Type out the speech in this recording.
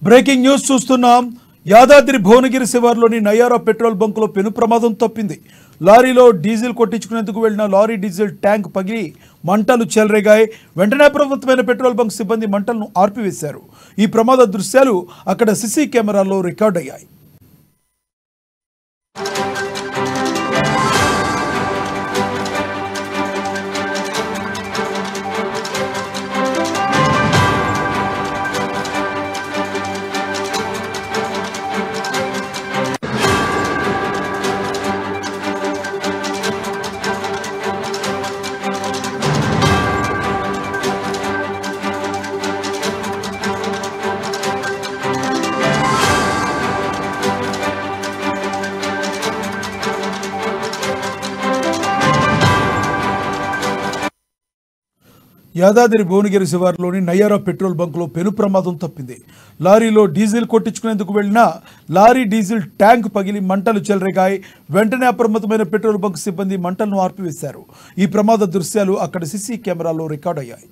Breaking news చూస్తున్నాం. Yadadri Bhuvanagiri శివార్లోని Nayara petrol బంకులో పెను ప్రమాదం తప్పింది. లారీలో డీజిల్ కొట్టించుకునేందుకు వెళ్లిన లారీ డీజిల్ ట్యాంక్ పగిలి మంటలు చెలరేగాయి. వెంటనే అప్రమత్తమైన పెట్రోల్ బంక్ సిబ్బంది మంటలను ఆర్పివేశారు. ఈ ప్రమాద దృశ్యాలు అక్కడ సీసీ కెమెరాల్లో రికార్డ్ అయ్యాయి. యాదాద్రి భువనగిరి శివార్లోని నయారా పెట్రోల్ బంకులో పెను ప్రమాదం తప్పింది. లారీలో డీజిల్ కొట్టించుకునేందుకు వెళ్లిన లారీ డీజిల్ ట్యాంక్ పగిలి మంటలు చెలరేగాయి. వెంటనే అప్రమత్తమైన పెట్రోల్ బంక్ సిబ్బంది మంటలను ఆర్పివేశారు. ఈ ప్రమాద దృశ్యాలు అక్కడ సీసీ కెమెరాల్లో రికార్డ్ అయ్యాయి.